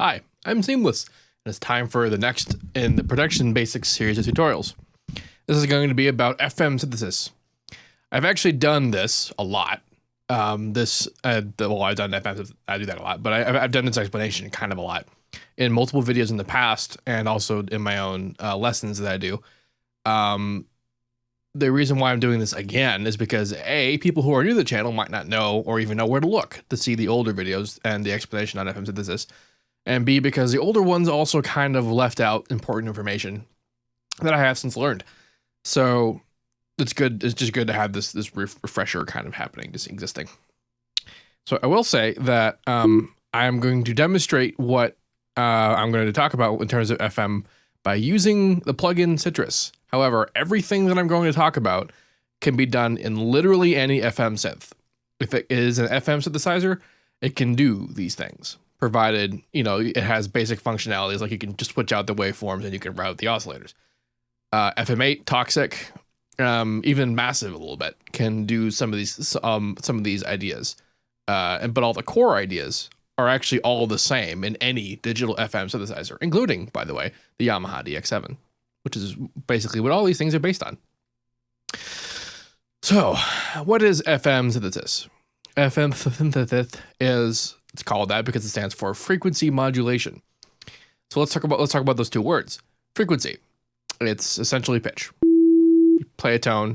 Hi, I'm Seamless, and it's time for the next in the Production Basics series of tutorials. This is going to be about FM synthesis. I've actually done this a lot. I've done FM, I do that a lot, but I've done this explanation kind of a lot in multiple videos in the past, and also in my own lessons that I do. The reason why I'm doing this again is because A, people who are new to the channel might not know or even know where to look to see the older videos and the explanation on FM synthesis. And B, because the older ones also kind of left out important information that I have since learned. So it's good. It's just good to have this refresher kind of happening, just existing. So I will say that I am going to demonstrate what I'm going to talk about in terms of FM by using the plugin Citrus. However, everything that I'm going to talk about can be done in literally any FM synth. If it is an FM synthesizer, it can do these things, provided, you know, it has basic functionalities, like you can just switch out the waveforms and you can route the oscillators. FM8, Toxic, even Massive a little bit, can do some of these ideas. But all the core ideas are actually all the same in any digital FM synthesizer, including, by the way, the Yamaha DX7, which is basically what all these things are based on. So, what is FM synthesis? FM synthesis is, it's called that because it stands for frequency modulation. So let's talk about those two words. Frequency. It's essentially pitch. You play a tone,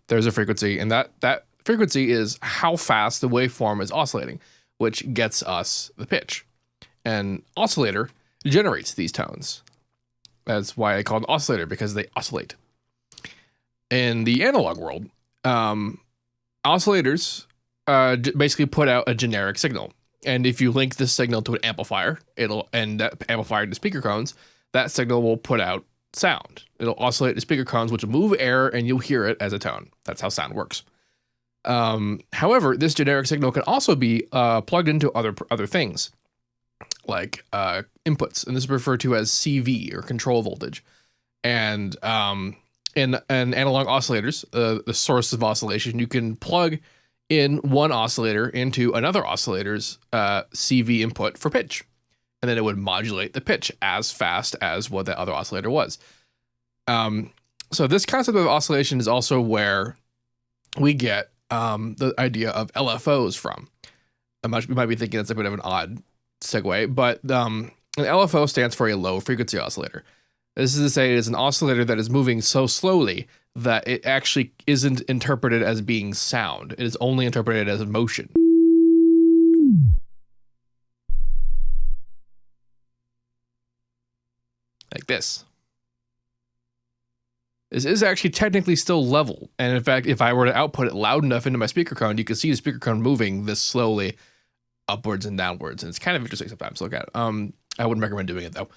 there's a frequency, and that frequency is how fast the waveform is oscillating, which gets us the pitch. An oscillator generates these tones. That's why I call it an oscillator, because they oscillate. In the analog world, oscillators basically put out a generic signal. And if you link this signal to an amplifier, and that amplifier to speaker cones, that signal will put out sound. It'll oscillate the speaker cones, which will move air, and you'll hear it as a tone. That's how sound works. However, this generic signal can also be plugged into other things, like inputs, and this is referred to as CV, or control voltage. And in analog oscillators, the source of oscillation, you can plug in one oscillator into another oscillator's CV input for pitch, and then it would modulate the pitch as fast as what the other oscillator was. So this concept of oscillation is also where we get the idea of LFOs from. You might be thinking that's a bit of an odd segue, but an LFO stands for a low frequency oscillator. This is to say it is an oscillator that is moving so slowly that it actually isn't interpreted as being sound. It is only interpreted as motion. Like this. This is actually technically still level. And in fact, if I were to output it loud enough into my speaker cone, you can see the speaker cone moving this slowly upwards and downwards. And it's kind of interesting sometimes to look at. I wouldn't recommend doing it though.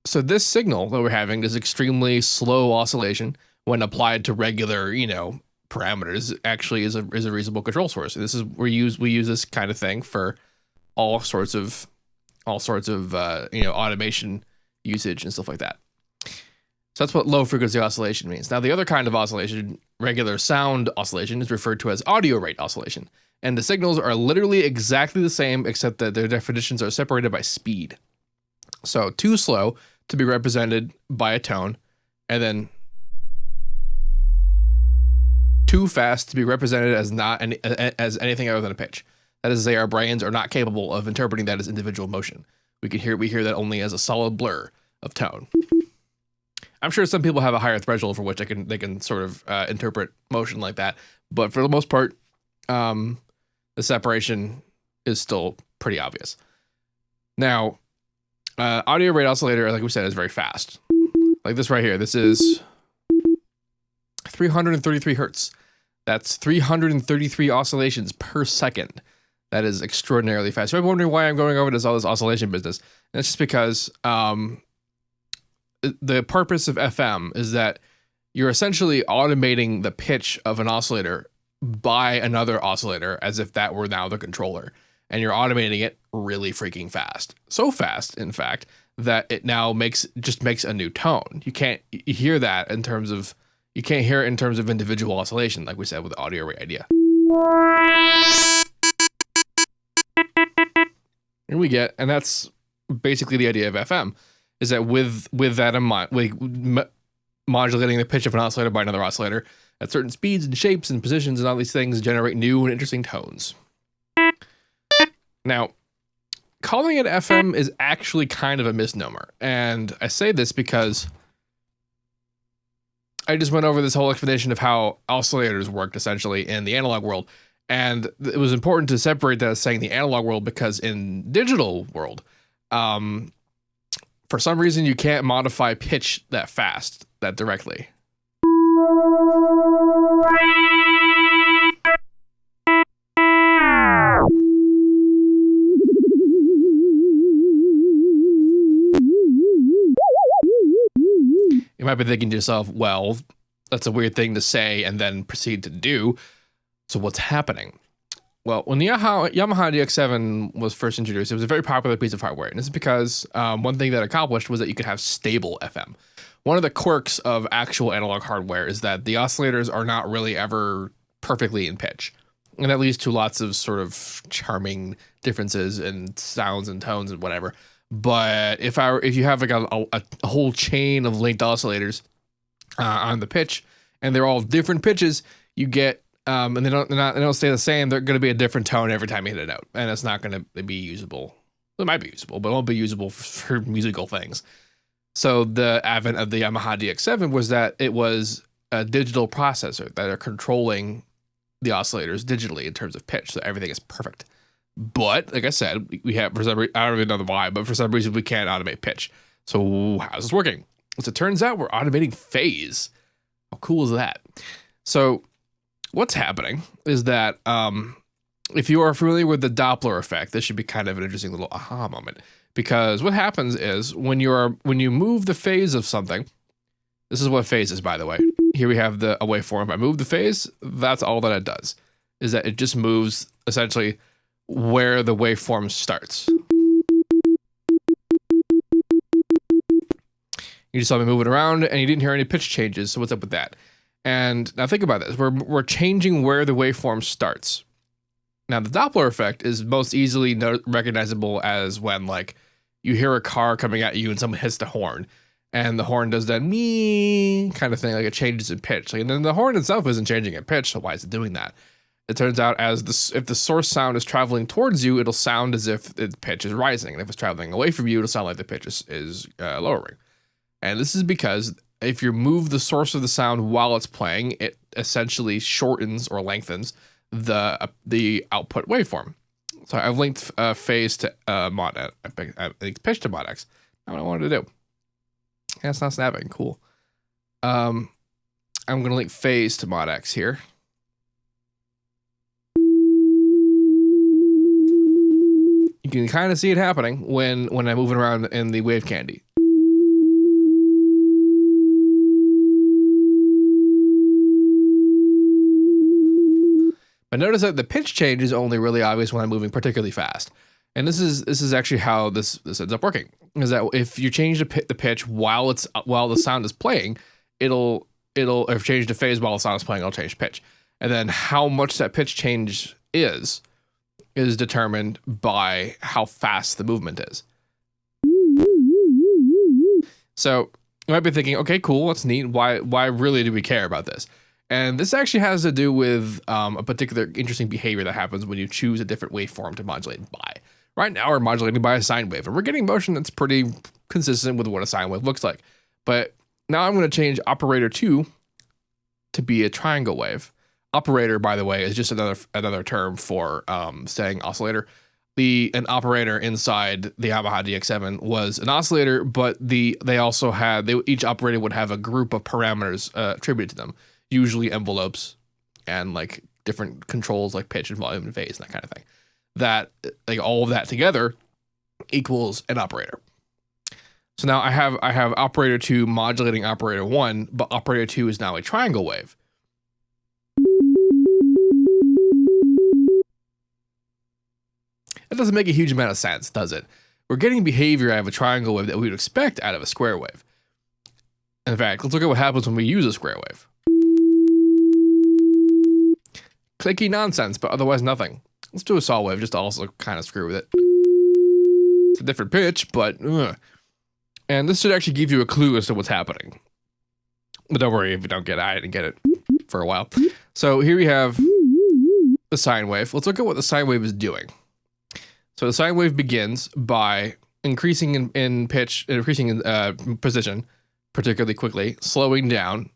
So this signal that we're having, this extremely slow oscillation, when applied to regular, parameters, actually is a reasonable control source. This is we use this kind of thing for all sorts of automation usage and stuff like that. So that's what low frequency oscillation means. Now, the other kind of oscillation, regular sound oscillation, is referred to as audio rate oscillation. And the signals are literally exactly the same, except that their definitions are separated by speed. So too slow to be represented by a tone, and then too fast to be represented as as anything other than a pitch. That is to say, our brains are not capable of interpreting that as individual motion. We hear that only as a solid blur of tone. I'm sure some people have a higher threshold for which they can sort of interpret motion like that, but for the most part, the separation is still pretty obvious. Now, audio rate oscillator, like we said, is very fast. Like this right here. This is 333 hertz. That's 333 oscillations per second. That is extraordinarily fast. So I'm wondering why I'm going over all this oscillation business. And it's just because the purpose of FM is that you're essentially automating the pitch of an oscillator by another oscillator as if that were now the controller. And you're automating it really freaking fast. So fast, in fact, that it now just makes a new tone. You can't hear that in terms of, you can't hear it in terms of individual oscillation, like we said with the audio rate idea. And we get, and that's basically the idea of FM, is that with that in mind, modulating the pitch of an oscillator by another oscillator at certain speeds and shapes and positions and all these things generate new and interesting tones. Now, calling it FM is actually kind of a misnomer. And I say this because I just went over this whole explanation of how oscillators worked essentially in the analog world. And it was important to separate that as saying the analog world because in digital world, for some reason you can't modify pitch that fast, that directly. You might be thinking to yourself, well, that's a weird thing to say and then proceed to do. So what's happening? Well, when the Yamaha DX7 was first introduced, it was a very popular piece of hardware. And this is because one thing that accomplished was that you could have stable FM. One of the quirks of actual analog hardware is that the oscillators are not really ever perfectly in pitch. And that leads to lots of sort of charming differences in sounds and tones and whatever. But if you have like a whole chain of linked oscillators on the pitch, and they're all different pitches, you get and they don't stay the same. They're going to be a different tone every time you hit a note, and it's not going to be usable. It might be usable, but it won't be usable for musical things. So the advent of the Yamaha DX7 was that it was a digital processor that are controlling the oscillators digitally in terms of pitch, so everything is perfect. But like I said, we have for some reason, I don't even know why, but for some reason we can't automate pitch. So how's this working? As it turns out, we're automating phase. How cool is that? So what's happening is that if you are familiar with the Doppler effect, this should be kind of an interesting little aha moment. Because what happens is when you move the phase of something, this is what phase is, by the way. Here we have a waveform. If I move the phase, that's all that it does, is that it just moves essentially where the waveform starts. You just saw me move it around and you didn't hear any pitch changes. So what's up with that? And now think about this. We're changing where the waveform starts. Now the Doppler effect is most easily recognizable as when like you hear a car coming at you and someone hits the horn and the horn does that me kind of thing, like it changes in pitch. And then the horn itself isn't changing in pitch. So why is it doing that? It turns out if the source sound is traveling towards you, it'll sound as if the pitch is rising. And if it's traveling away from you, it'll sound like the pitch is lowering. And this is because if you move the source of the sound while it's playing, it essentially shortens or lengthens the output waveform. So I've linked phase to mod. I linked pitch to mod X. That's what I wanted to do. Yeah, it's not snapping. Cool. I'm going to link phase to mod X here. You can kind of see it happening when I'm moving around in the wave candy. But notice that the pitch change is only really obvious when I'm moving particularly fast. And this is actually how this ends up working. Is that if you change the pitch while the sound is playing, it'll if change the phase while the sound is playing, it'll change pitch. And then how much that pitch change is determined by how fast the movement is. So you might be thinking, okay, cool, that's neat. Why really do we care about this? And this actually has to do with a particular interesting behavior that happens when you choose a different waveform to modulate by. Right now we're modulating by a sine wave, and we're getting motion that's pretty consistent with what a sine wave looks like. But now I'm going to change operator 2 to be a triangle wave. Operator, by the way, is just another term for saying oscillator. An operator inside the Yamaha DX7 was an oscillator, but they also had each operator would have a group of parameters attributed to them, usually envelopes and like different controls like pitch and volume and phase and that kind of thing. That like all of that together equals an operator. So now I have operator 2 modulating operator 1, but operator 2 is now a triangle wave. That doesn't make a huge amount of sense, does it? We're getting behavior out of a triangle wave that we would expect out of a square wave. In fact, let's look at what happens when we use a square wave. Clicky nonsense, but otherwise nothing. Let's do a saw wave just to also kind of screw with it. It's a different pitch, but and this should actually give you a clue as to what's happening. But don't worry if you don't get it. I didn't get it for a while. So here we have the sine wave. Let's look at what the sine wave is doing. So the sine wave begins by increasing in pitch, increasing in position, particularly quickly, slowing down,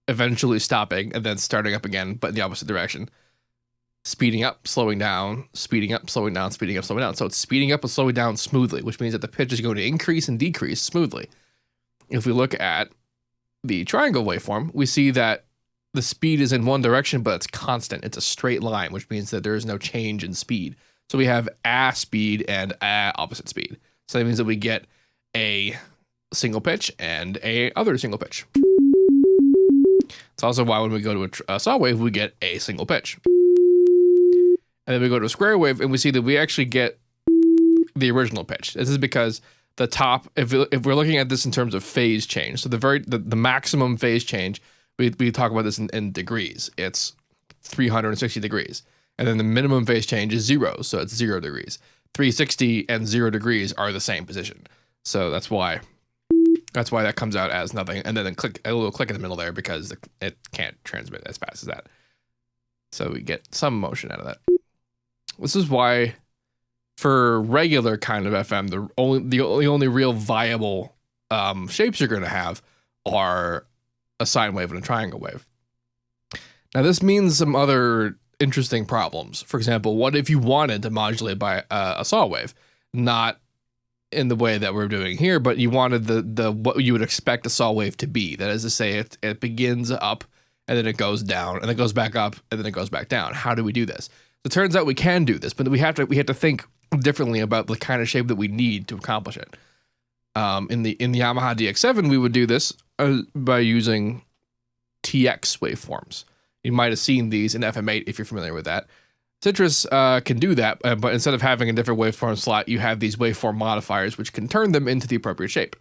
eventually stopping, and then starting up again, but in the opposite direction. Speeding up, slowing down, speeding up, slowing down, speeding up, slowing down. So it's speeding up and slowing down smoothly, which means that the pitch is going to increase and decrease smoothly. If we look at the triangle waveform, we see that the speed is in one direction, but it's constant. It's a straight line, which means that there is no change in speed. So we have a speed and a opposite speed. So that means that we get a single pitch and a other single pitch. It's also why when we go to a saw wave, we get a single pitch. And then we go to a square wave and we see that we actually get the original pitch. This is because the top, if we're looking at this in terms of phase change, so the maximum phase change, we talk about this in degrees. It's 360 degrees. And then the minimum phase change is 0, so it's 0 degrees. 360 and 0 degrees are the same position. So that's why that comes out as nothing. And then a little click in the middle there because it can't transmit as fast as that. So we get some motion out of that. This is why for regular kind of FM, the only real viable shapes you're going to have are a sine wave and a triangle wave. Now this means some other interesting problems. For example, what if you wanted to modulate by a saw wave? Not in the way that we're doing here, but you wanted the what you would expect a saw wave to be. That is to say, it begins up and then it goes down and then it goes back up and then it goes back down. How do we do this? It turns out we can do this, but we have to think differently about the kind of shape that we need to accomplish it. In the Yamaha DX7, we would do this by using TX waveforms. You might have seen these in FM8 if you're familiar with that. Citrus can do that, but instead of having a different waveform slot, you have these waveform modifiers, which can turn them into the appropriate shape.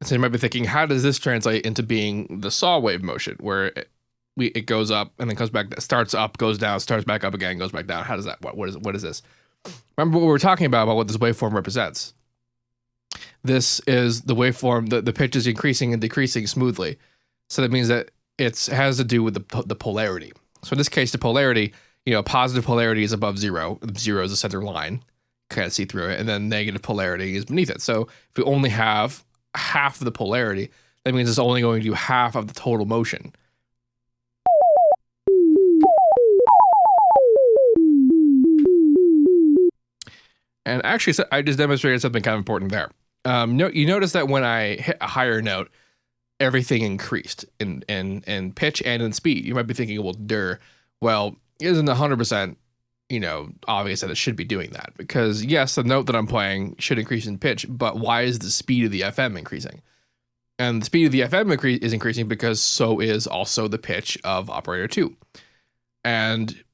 So you might be thinking, how does this translate into being the saw wave motion, where it goes up and then comes back, starts up, goes down, starts back up again, goes back down? How does that? What is this? Remember what we were talking about what this waveform represents. This is the waveform. The pitch is increasing and decreasing smoothly. So that means that it has to do with the polarity. So in this case, the polarity, positive polarity is above 0. 0 is the center line. Can't see through it. And then negative polarity is beneath it. So if we only have half of the polarity, that means it's only going to do half of the total motion. And actually, I just demonstrated something kind of important there. You notice that when I hit a higher note, everything increased in pitch and in speed. You might be thinking, well, isn't 100%, obvious that it should be doing that? Because yes, the note that I'm playing should increase in pitch, but why is the speed of the FM increasing? And the speed of the FM is increasing because so is also the pitch of operator 2. And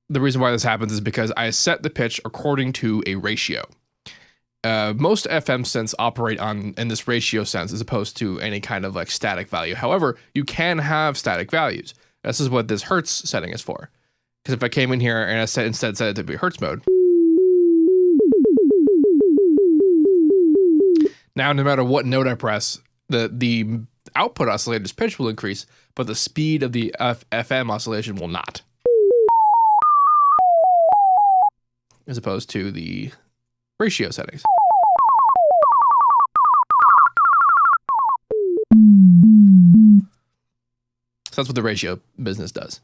the reason why this happens is because I set the pitch according to a ratio. Most FM synths operate in this ratio sense as opposed to any kind of like static value. However, you can have static values. This is what this Hertz setting is for. Because if I came in here and I instead set it to be Hertz mode, now no matter what note I press, the output oscillator's pitch will increase, but the speed of the FM oscillation will not. As opposed to the ratio settings. So that's what the ratio business does.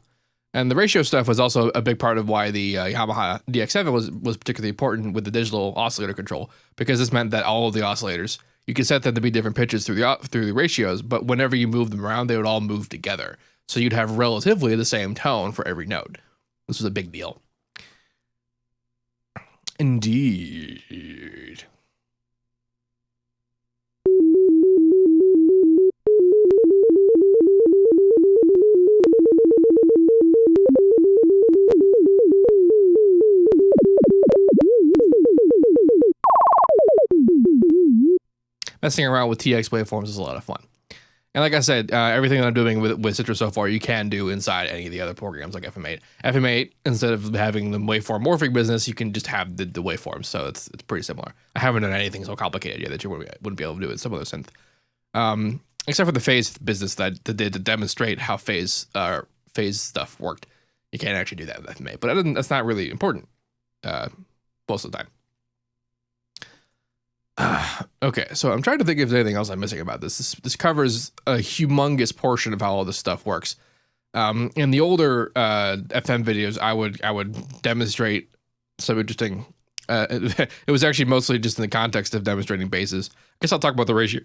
And the ratio stuff was also a big part of why the Yamaha DX7 was particularly important with the digital oscillator control, because this meant that all of the oscillators, you could set them to be different pitches through the ratios, but whenever you move them around, they would all move together. So you'd have relatively the same tone for every note. This was a big deal. Indeed. Messing around with TX waveforms is a lot of fun. And like I said, everything that I'm doing with Citrus so far, you can do inside any of the other programs like FM8. FM8, instead of having the waveform morphing business, you can just have the waveforms. So it's pretty similar. I haven't done anything so complicated yet that you wouldn't be able to do it with some other synth. Except for the phase business that did to demonstrate how phase stuff worked. You can't actually do that with FM8, but that's not really important most of the time. Okay, so I'm trying to think if there's anything else I'm missing about this. This covers a humongous portion of how all this stuff works. In the older FM videos, I would demonstrate some interesting. It was actually mostly just in the context of demonstrating bases. I guess I'll talk about the ratio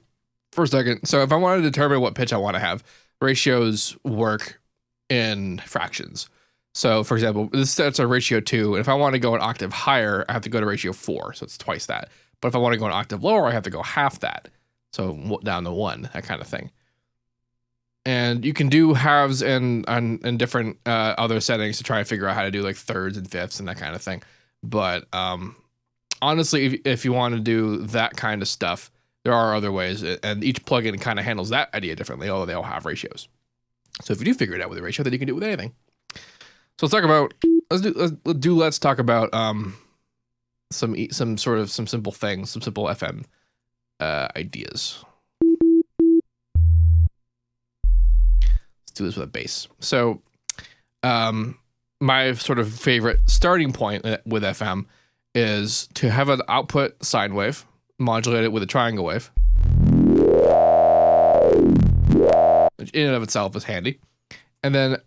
for a second. So if I want to determine what pitch I want to have, ratios work in fractions. So for example, this sets a ratio 2, and if I want to go an octave higher, I have to go to ratio 4, so it's twice that. But if I want to go an octave lower, I have to go half that. So down to 1, that kind of thing. And you can do halves in different other settings to try and figure out how to do like thirds and fifths and that kind of thing. But honestly, if you want to do that kind of stuff, there are other ways, and each plugin kind of handles that idea differently, although they all have ratios. So if you do figure it out with a ratio, then you can do it with anything. So let's talk about let's talk about some simple things, some simple FM ideas. Let's do this with a bass. So my sort of favorite starting point with FM is to have an output sine wave, modulate it with a triangle wave, which in and of itself is handy, and then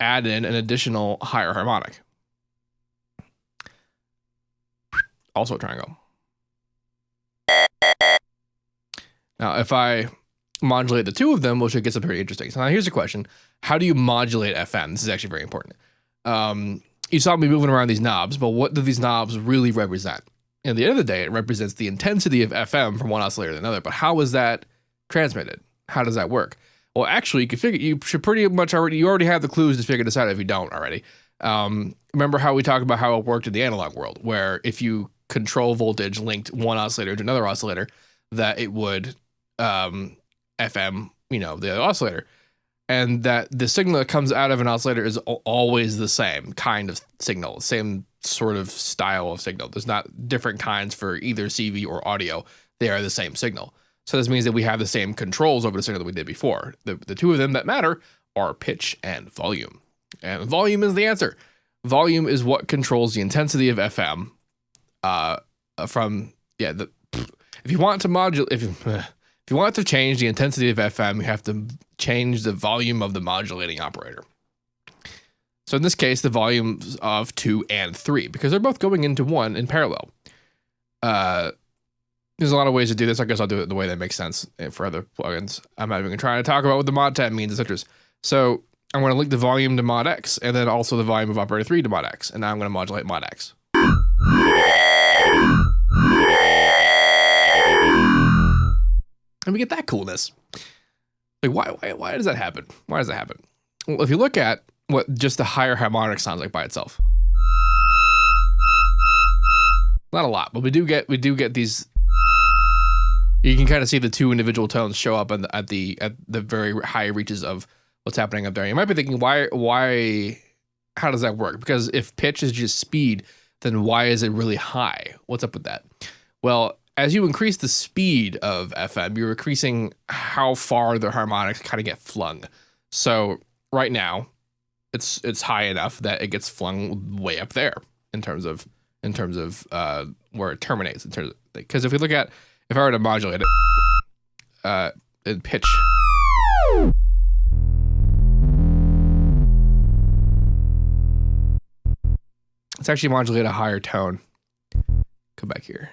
add in an additional higher harmonic. Also a triangle. Now, if I modulate the two of them, which gets very interesting. So now here's a question. How do you modulate FM? This is actually very important. You saw me moving around these knobs, but what do these knobs really represent? At the end of the day, it represents the intensity of FM from one oscillator to another, but how is that transmitted? How does that work? Well, actually, you should pretty much already have the clues to figure this out if you don't already. Remember how we talked about how it worked in the analog world, where if you control voltage linked one oscillator to another oscillator, that it would FM, the other oscillator, and that the signal that comes out of an oscillator is always the same kind of signal, same sort of style of signal. There's not different kinds for either CV or audio. They are the same signal. So this means that we have the same controls over the signal that we did before. The two of them that matter are pitch and volume. And volume is the answer. Volume is what controls the intensity of FM. If you want to modulate, if you want to change the intensity of FM, you have to change the volume of the modulating operator. So in this case, the volumes of 2 and 3, because they're both going into 1 in parallel. There's a lot of ways to do this. I guess I'll do it the way that makes sense for other plugins. I'm not even trying to talk about what the mod tab means, etc. So I'm going to link the volume to mod X, and then also the volume of operator 3 to mod X, and now I'm going to modulate mod X. And we get that coolness. Like, why does that happen? Why does that happen? Well, if you look at what just the higher harmonic sounds like by itself, not a lot, but we do get these. You can kind of see the two individual tones show up at the very high reaches of what's happening up there. You might be thinking, how does that work? Because if pitch is just speed, then why is it really high? What's up with that? Well, as you increase the speed of FM, you're increasing how far the harmonics kind of get flung. So right now, it's high enough that it gets flung way up there in terms of where it terminates. Because if I were to modulate it in pitch, let's actually modulate a higher tone. Come back here.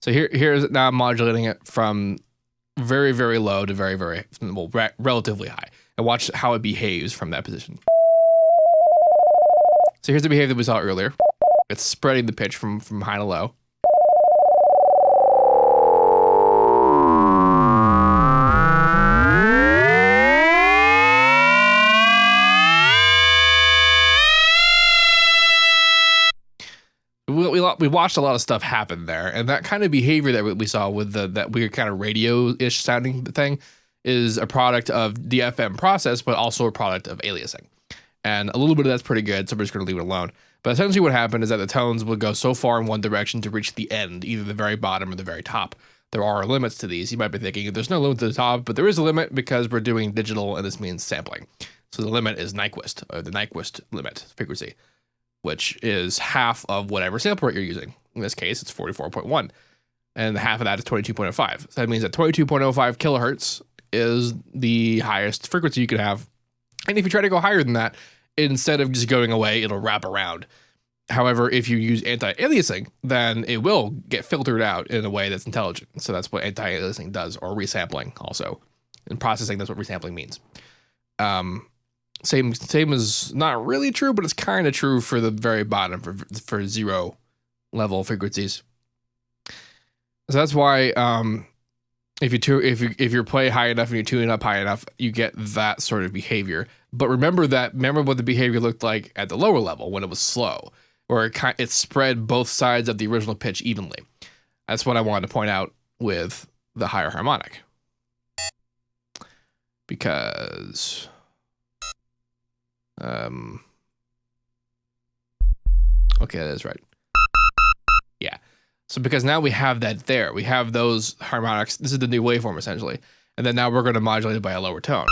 So here's now I'm modulating it from very, very low to very, very, well, relatively high. And watch how it behaves from that position. So here's the behavior that we saw earlier. It's spreading the pitch from high to low. watched a lot of stuff happen there, and that kind of behavior that we saw with that weird kind of radio-ish sounding thing is a product of the FM process, but also a product of aliasing. And a little bit of that's pretty good, so I'm just going to leave it alone. But essentially what happened is that the tones would go so far in one direction to reach the end, either the very bottom or the very top. There are limits to these. You might be thinking, there's no limit to the top, but there is a limit because we're doing digital, and this means sampling. So the limit is Nyquist, or the Nyquist limit frequency, which is half of whatever sample rate you're using. In this case, it's 44.1, and half of that is 22.05. So that means that 22.05 kilohertz is the highest frequency you could have. And if you try to go higher than that, instead of just going away, it'll wrap around. However, if you use anti-aliasing, then it will get filtered out in a way that's intelligent. So that's what anti-aliasing does, or resampling also. In processing, that's what resampling means. Same is not really true, but it's kind of true for the very bottom for zero level frequencies. So that's why if you play high enough and you tune it up high enough, you get that sort of behavior. But remember what the behavior looked like at the lower level when it was slow, where it spread both sides of the original pitch evenly. That's what I wanted to point out with the higher harmonic. Because okay, that is right. Yeah. So because now we have that there, we have those harmonics. This is the new waveform essentially. And then now we're going to modulate it by a lower tone.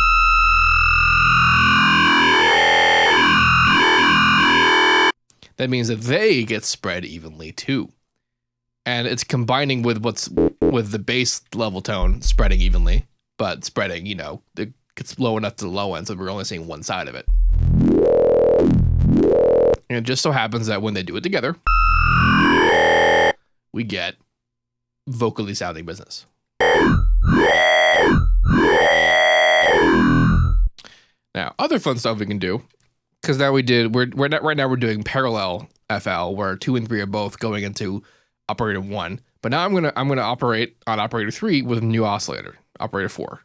That means that they get spread evenly too. And it's combining with with the bass level tone spreading evenly, but spreading, you know, it gets low enough to the low end, so we're only seeing one side of it. And it just so happens that when they do it together, we get vocally sounding business. Now, other fun stuff we can do, because now right now we're doing parallel FL, where 2 and 3 are both going into operator 1. But now I'm gonna operate on operator 3 with a new oscillator, operator 4.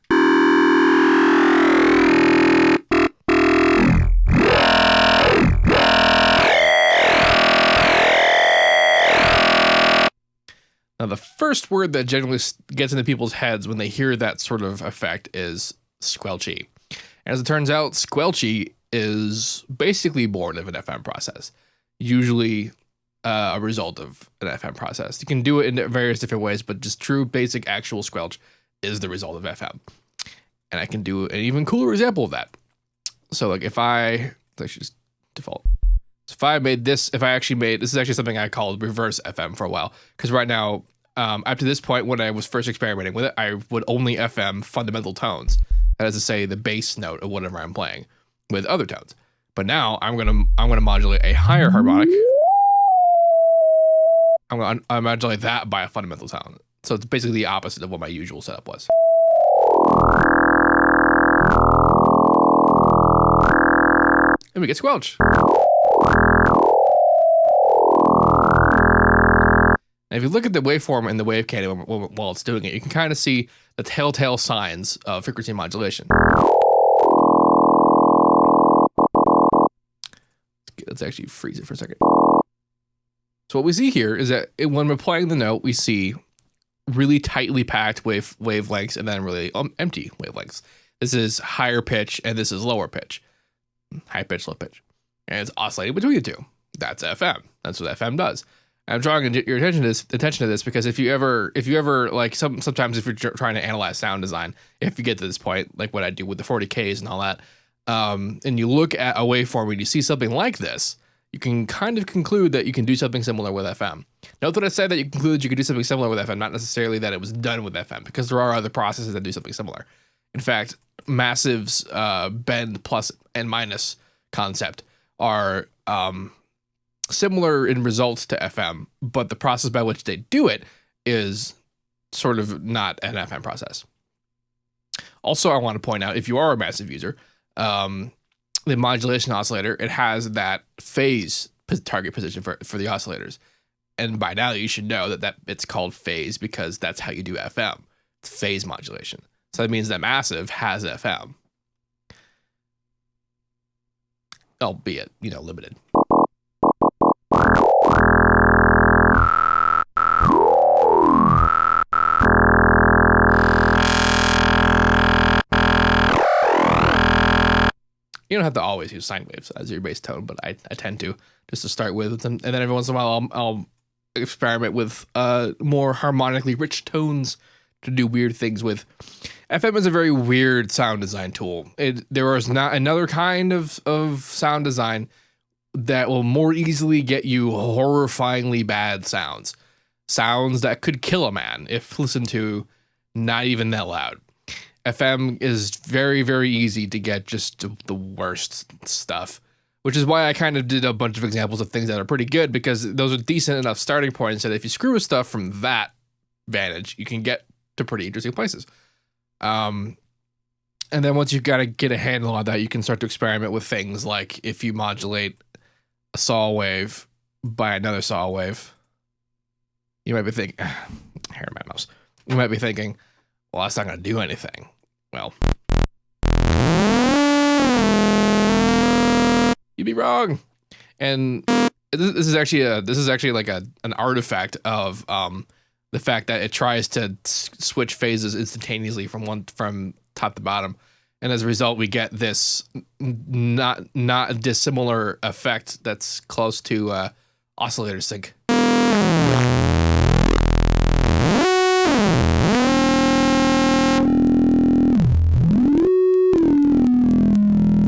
Now, the first word that generally gets into people's heads when they hear that sort of effect is squelchy. And as it turns out, squelchy is basically born of an FM process, usually a result of an FM process. You can do it in various different ways, but just true basic actual squelch is the result of FM. And I can do an even cooler example of that. So like let's just default. So this is actually something I called reverse FM for a while. Because right now, up to this point, when I was first experimenting with it, I would only FM fundamental tones. That is to say, the bass note of whatever I'm playing with other tones. But now I'm gonna modulate a higher harmonic. I'm gonna modulate that by a fundamental tone. So it's basically the opposite of what my usual setup was. And we get squelch. And if you look at the waveform and the wave cannon while it's doing it, you can kind of see the telltale signs of frequency modulation. Let's actually freeze it for a second. So what we see here is that when we're playing the note, we see really tightly packed wavelengths and then really empty wavelengths. This is higher pitch and this is lower pitch. High pitch, low pitch. And it's oscillating between the two. That's FM. That's what FM does. And I'm drawing your attention to this because if you ever like sometimes if you're trying to analyze sound design, if you get to this point, like what I do with the 40Ks and all that, and you look at a waveform and you see something like this, you can kind of conclude that you can do something similar with FM. Note that I said that you conclude that you could do something similar with FM, not necessarily that it was done with FM, because there are other processes that do something similar. In fact, Massive's bend plus and minus concept are similar in results to FM, but the process by which they do it is sort of not an FM process. Also, I want to point out, if you are a Massive user, the modulation oscillator, it has that phase target position for the oscillators. And by now you should know that it's called phase because that's how you do FM. It's phase modulation. So that means that Massive has FM. Albeit, limited. You don't have to always use sine waves as your bass tone, but I tend to, just to start with, and then every once in a while I'll experiment with more harmonically rich tones to do weird things with. FM is a very weird sound design tool. There is not another kind of sound design that will more easily get you horrifyingly bad sounds that could kill a man if listened to not even that loud. FM is very, very easy to get just the worst stuff, which is why I kind of did a bunch of examples of things that are pretty good, because those are decent enough starting points that if you screw with stuff from that vantage, you can get to pretty interesting places. And then once you've got to get a handle on that, you can start to experiment with things like if you modulate a saw wave by another saw wave, you might be thinking, hair in my mouse. You might be thinking, well, that's not going to do anything. Well, you'd be wrong. And this is actually like an artifact of the fact that it tries to switch phases instantaneously from top to bottom, and as a result, we get this not dissimilar effect that's close to oscillator sync.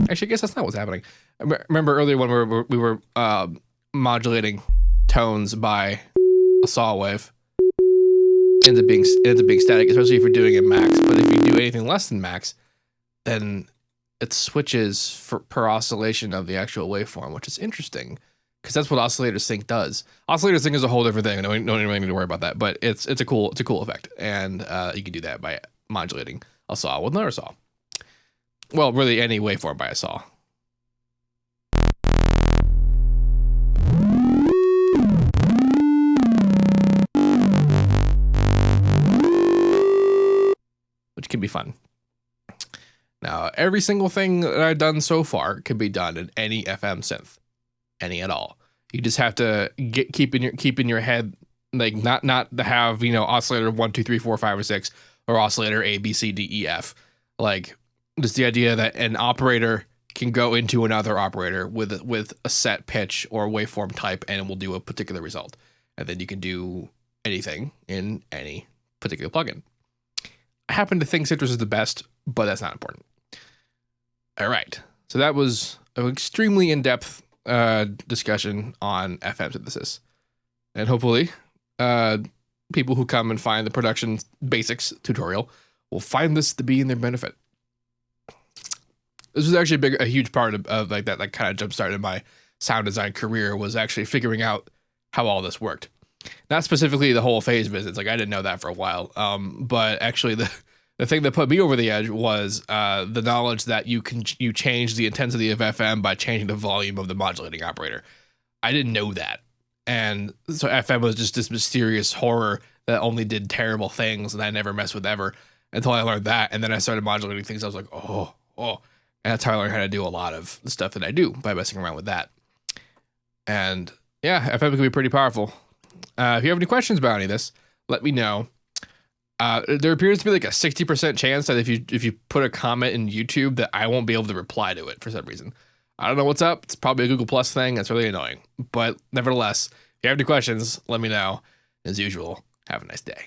Actually, I guess that's not what's happening. I remember earlier when we were modulating tones by a saw wave. Ends up being static, especially if you're doing it max. But if you do anything less than max, then it switches per oscillation of the actual waveform, which is interesting because that's what oscillator sync does. Oscillator sync is a whole different thing. No one really need to worry about that, but it's a cool effect, and you can do that by modulating a saw with another saw. Well, really any waveform by a saw. Which can be fun. Now, every single thing that I've done so far can be done in any FM synth, any at all. You just have to keep in your head, like not to have, oscillator 1, 2, 3, 4, 5, or 6, or oscillator A, B, C, D, E, F. Like just the idea that an operator can go into another operator with a set pitch or waveform type, and it will do a particular result, and then you can do anything in any particular plugin. I happen to think Citrus is the best, but that's not important. All right. So that was an extremely in-depth discussion on FM synthesis. And hopefully people who come and find the production basics tutorial will find this to be in their benefit. This was actually a huge part of like that, like kind of jump-started my sound design career, was actually figuring out how all this worked. Not specifically the whole phase visits, like I didn't know that for a while. But actually the thing that put me over the edge was the knowledge that you change the intensity of FM by changing the volume of the modulating operator. I didn't know that. And so FM was just this mysterious horror that only did terrible things and I never messed with ever until I learned that. And then I started modulating things. I was like, oh. And that's how I learned how to do a lot of the stuff that I do, by messing around with that. And yeah, FM can be pretty powerful. If you have any questions about any of this, let me know. There appears to be like a 60% chance that if you put a comment in YouTube that I won't be able to reply to it for some reason. I don't know what's up. It's probably a Google Plus thing. That's really annoying. But nevertheless, if you have any questions, let me know. As usual, have a nice day.